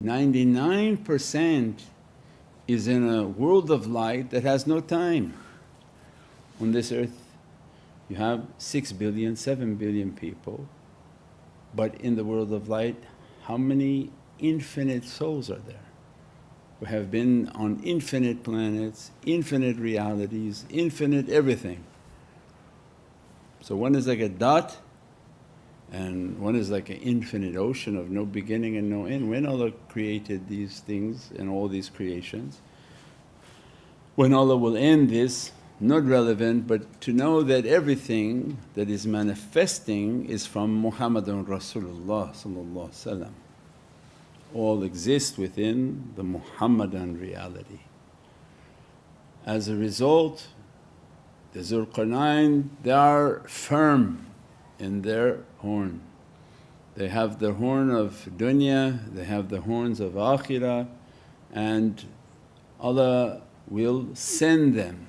99% is in a world of light that has no time. On this earth you have 6 billion, 7 billion people, but in the world of light how many infinite souls are there? We have been on infinite planets, infinite realities, infinite everything. So one is like a dot and one is like an infinite ocean of no beginning and no end. When Allah created these things and all these creations, when Allah will end this, not relevant, but to know that everything that is manifesting is from Muhammadan Rasulullah, all exist within the Muhammadan reality. As a result, the Zulqarnain, they are firm in their horn. They have the horn of dunya, they have the horns of akhirah, and Allah will send them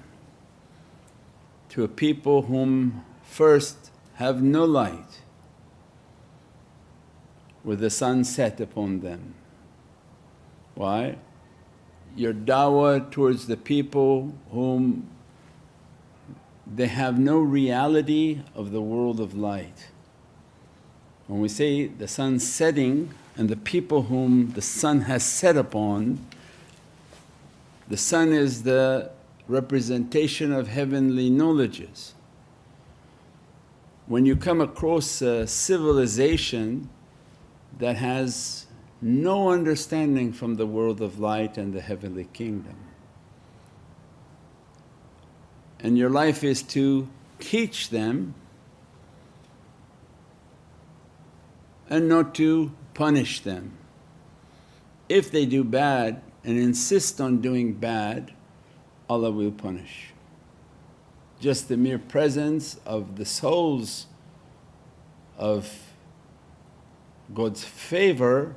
to a people whom first have no light, with the sun set upon them. Why? Your da'wah towards the people whom they have no reality of the world of light. When we say the sun setting and the people whom the sun has set upon, the sun is the representation of heavenly knowledges. When you come across a civilization that has no understanding from the world of light and the heavenly kingdom, and your life is to teach them and not to punish them. If they do bad and insist on doing bad, Allah will punish. Just the mere presence of the souls of God's favour,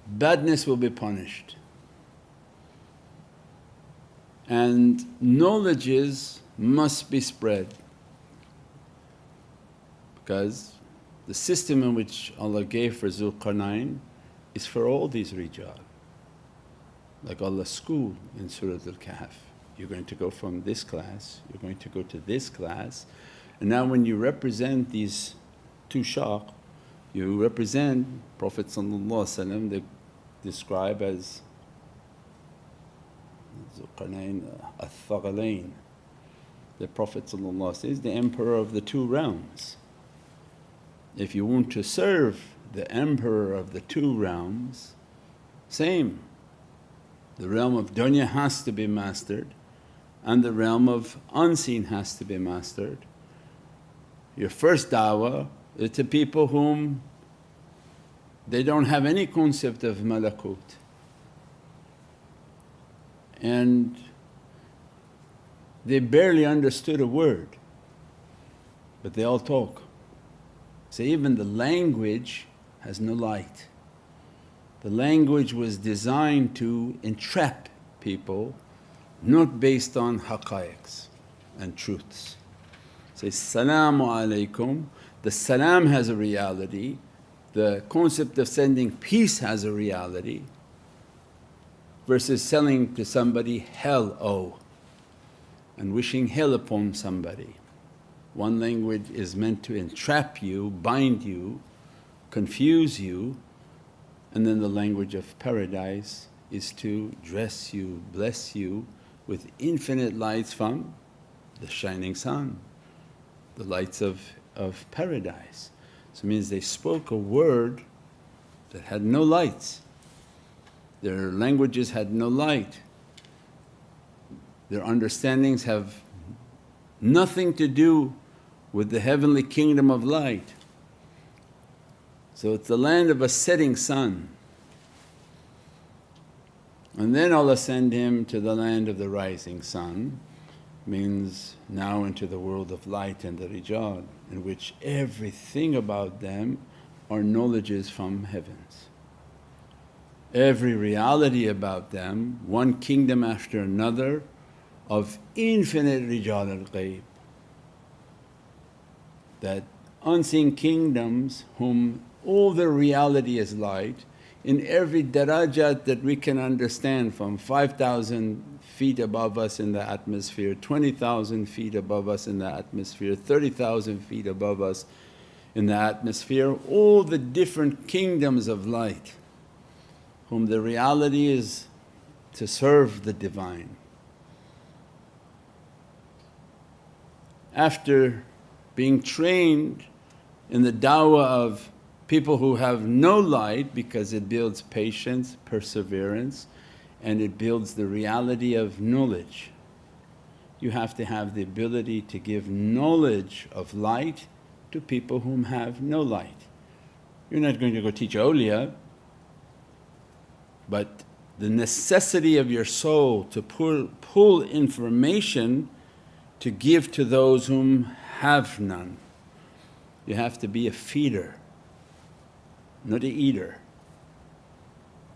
badness will be punished. And knowledges must be spread, because the system in which Allah gave for Zulqarnain is for all these rijal. Like Allah's school in Surah Al-Kahf, you're going to go from this class, you're going to go to this class, and now when you represent these two shaykh, you represent Prophet they describe as Zulqarnain al-Thaqalain. The Prophet says, the emperor of the two realms. If you want to serve the emperor of the two realms, same. The realm of dunya has to be mastered and the realm of unseen has to be mastered. Your first da'wah is to people whom they don't have any concept of malakut, and they barely understood a word, but they all talk. So even the language has no light. The language was designed to entrap people, not based on haqqaiqs and truths. Say, Salaamu alaykum, the salam has a reality, the concept of sending peace has a reality, versus selling to somebody hell and wishing hell upon somebody. One language is meant to entrap you, bind you, confuse you, and then the language of paradise is to dress you, bless you with infinite lights from the shining sun, the lights of paradise. So it means they spoke a word that had no lights, their languages had no light, their understandings have nothing to do with the heavenly kingdom of light. So it's the land of a setting sun. And then Allah send him to the land of the rising sun, means now into the world of light and the rijal, in which everything about them are knowledges from heavens. Every reality about them, one kingdom after another of infinite rijal al-ghaib, that unseen kingdoms whom all their reality is light, in every darajat that we can understand, from 5,000 feet above us in the atmosphere, 20,000 feet above us in the atmosphere, 30,000 feet above us in the atmosphere, all the different kingdoms of light, whom the reality is to serve the Divine. After being trained in the da'wah of people who have no light, because it builds patience, perseverance, and it builds the reality of knowledge. You have to have the ability to give knowledge of light to people whom have no light. You're not going to go teach awliya, but the necessity of your soul to pull information to give to those whom have none. You have to be a feeder, not an eater.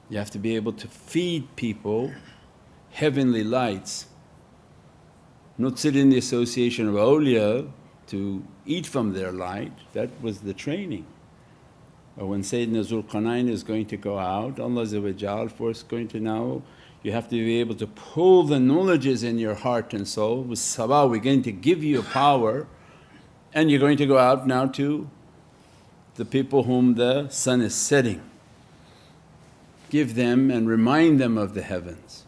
You have to be able to feed people heavenly lights, not sit in the association of awliya to eat from their light. That was the training. But when Sayyidina Zulqarnain is going to go out, Allah first going to know, you have to be able to pull the knowledges in your heart and soul. With sabah we're going to give you a power, and you're going to go out now to the people whom the sun is setting. Give them and remind them of the heavens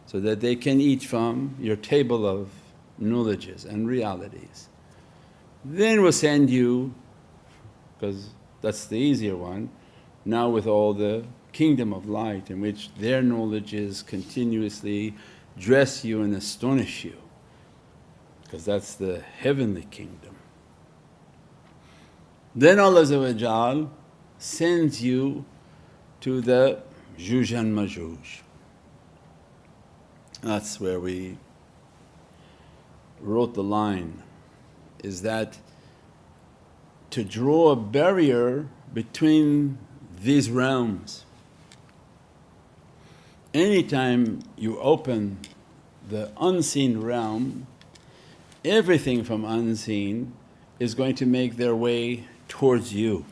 so that they can eat from your table of knowledges and realities. Then we'll send you, because that's the easier one, now with all the kingdom of light in which their knowledges continuously dress you and astonish you, because that's the heavenly kingdom. Then Allah sends you to the Juj and Majuj. That's where we wrote the line, is that to draw a barrier between these realms. Anytime you open the unseen realm, everything from unseen is going to make their way towards you,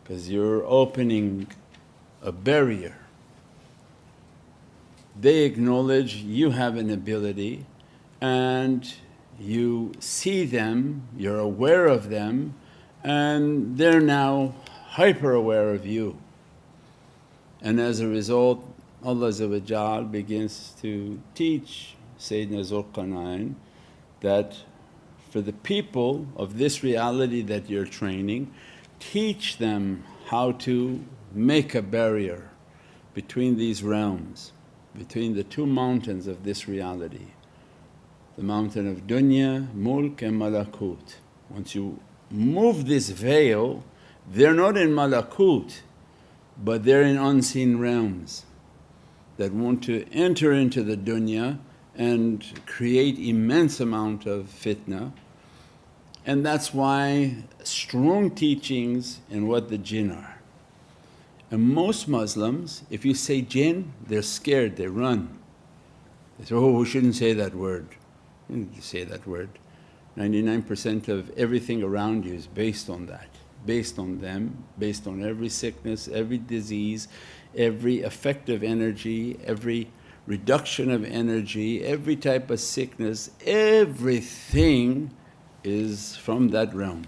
because you're opening a barrier. They acknowledge you have an ability and you see them, you're aware of them, and they're now hyper aware of you. And as a result Allah begins to teach Sayyidina Zulqarnain that for the people of this reality that you're training, teach them how to make a barrier between these realms, between the two mountains of this reality, the mountain of dunya, mulk and malakut. Once you move this veil, they're not in malakut but they're in unseen realms that want to enter into the dunya and create immense amount of fitna. And that's why strong teachings in what the jinn are. And most Muslims, if you say jinn, they're scared, they run. They say, oh, we shouldn't say that word. You don't need to say that word. 99% of everything around you is based on that, based on them, based on every sickness, every disease, every effective energy, every reduction of energy, every type of sickness, everything is from that realm.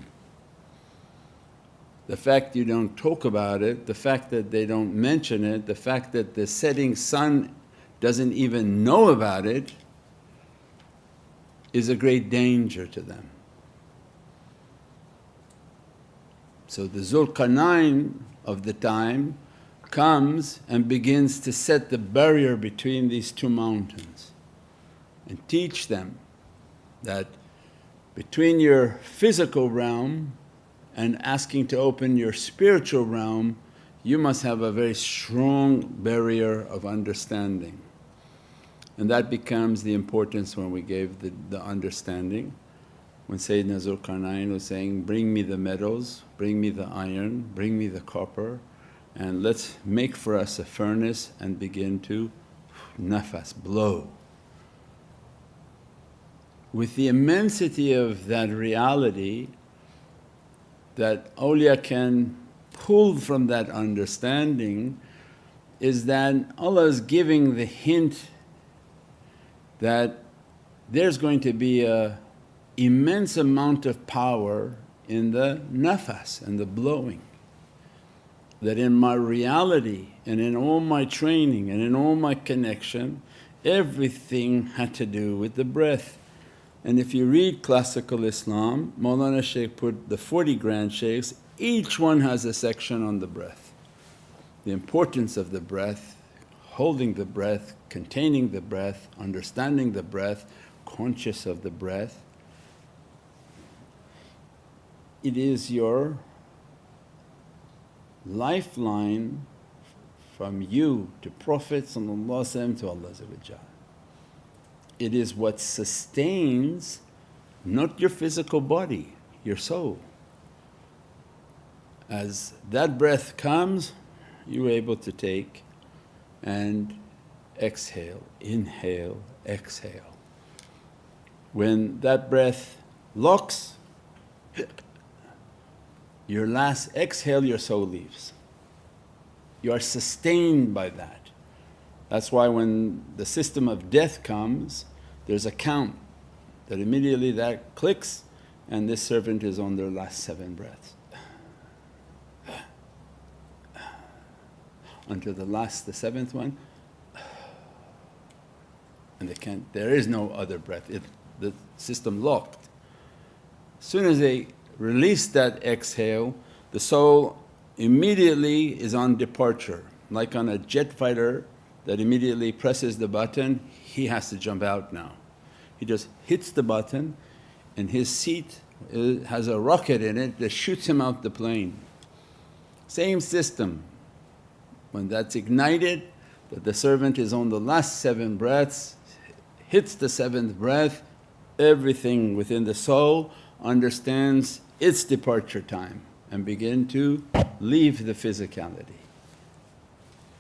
The fact you don't talk about it, the fact that they don't mention it, the fact that the setting sun doesn't even know about it is a great danger to them. So the Zulqarnain of the time comes and begins to set the barrier between these two mountains and teach them that between your physical realm and asking to open your spiritual realm, you must have a very strong barrier of understanding. And that becomes the importance when we gave the understanding. When Sayyidina Zulqarnain was saying, bring me the metals, bring me the iron, bring me the copper, and let's make for us a furnace and begin to nafas, blow. With the immensity of that reality, that awliya can pulled from that understanding is that Allah is giving the hint that there's going to be a immense amount of power in the nafas and the blowing. That in my reality and in all my training and in all my connection, everything had to do with the breath. And if you read classical Islam, Mawlana Shaykh put the 40 grand shaykhs, each one has a section on the breath. The importance of the breath, holding the breath, containing the breath, understanding the breath, conscious of the breath. It is your lifeline from you to Prophet to Allah. It is what sustains not your physical body, your soul. As that breath comes, you're able to take and exhale, inhale, exhale. When that breath locks, your last exhale, your soul leaves. You are sustained by that. That's why when the system of death comes, there's a count that immediately that clicks and this servant is on their last 7 breaths. Until the 7th one, and they can't, there is no other breath, the system locked. As soon as they release that exhale, the soul immediately is on departure. Like on a jet fighter that immediately presses the button, he has to jump out now. He just hits the button and his seat has a rocket in it that shoots him out the plane. Same system. When that's ignited, that the servant is on the last 7 breaths, hits the 7th breath, everything within the soul understands its departure time and begin to leave the physicality.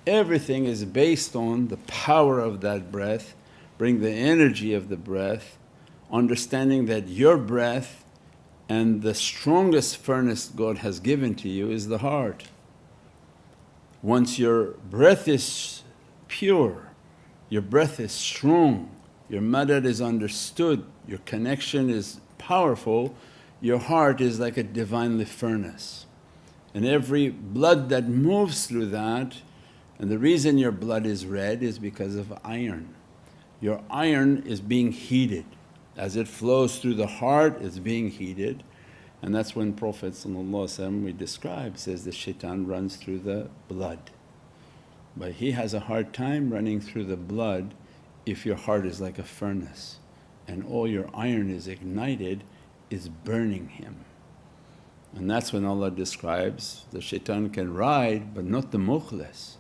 Everything is based on the power of that breath, bring the energy of the breath, understanding that your breath and the strongest furnace God has given to you is the heart. Once your breath is pure, your breath is strong, your madad is understood, your connection is powerful, your heart is like a divinely furnace. And every blood that moves through that, and the reason your blood is red is because of iron. Your iron is being heated. As it flows through the heart, it's being heated. And that's when Prophet we describe, says the shaitan runs through the blood. But he has a hard time running through the blood if your heart is like a furnace and all your iron is ignited, is burning him. And that's when Allah describes the shaitan can ride but not the mukhlas,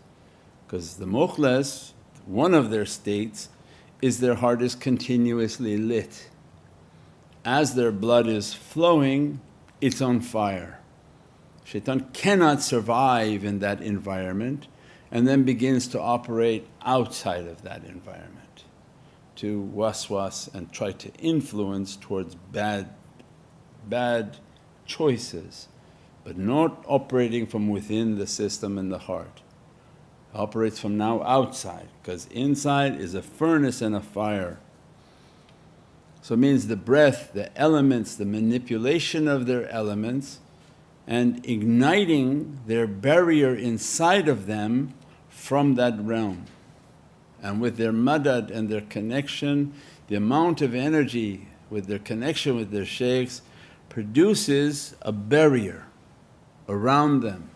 because the mukhlas, one of their states is their heart is continuously lit. As their blood is flowing, it's on fire. Shaitan cannot survive in that environment and then begins to operate outside of that environment to waswas and try to influence towards bad choices, but not operating from within the system and the heart. Operates from now outside, because inside is a furnace and a fire. So it means the breath, the elements, the manipulation of their elements and igniting their barrier inside of them from that realm. And with their madad and their connection, the amount of energy with their connection with their shaykhs produces a barrier around them.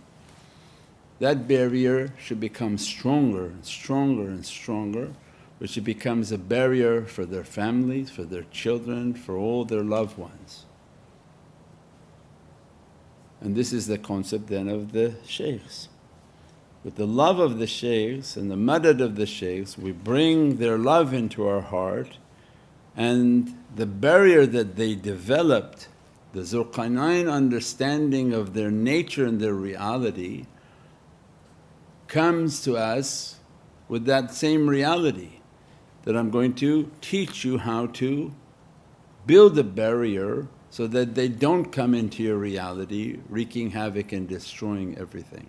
That barrier should become stronger and stronger and stronger, which it becomes a barrier for their families, for their children, for all their loved ones. And this is the concept then of the shaykhs. With the love of the shaykhs and the madad of the shaykhs, we bring their love into our heart, and the barrier that they developed, the Zulqarnain understanding of their nature and their reality comes to us with that same reality, that I'm going to teach you how to build a barrier so that they don't come into your reality wreaking havoc and destroying everything.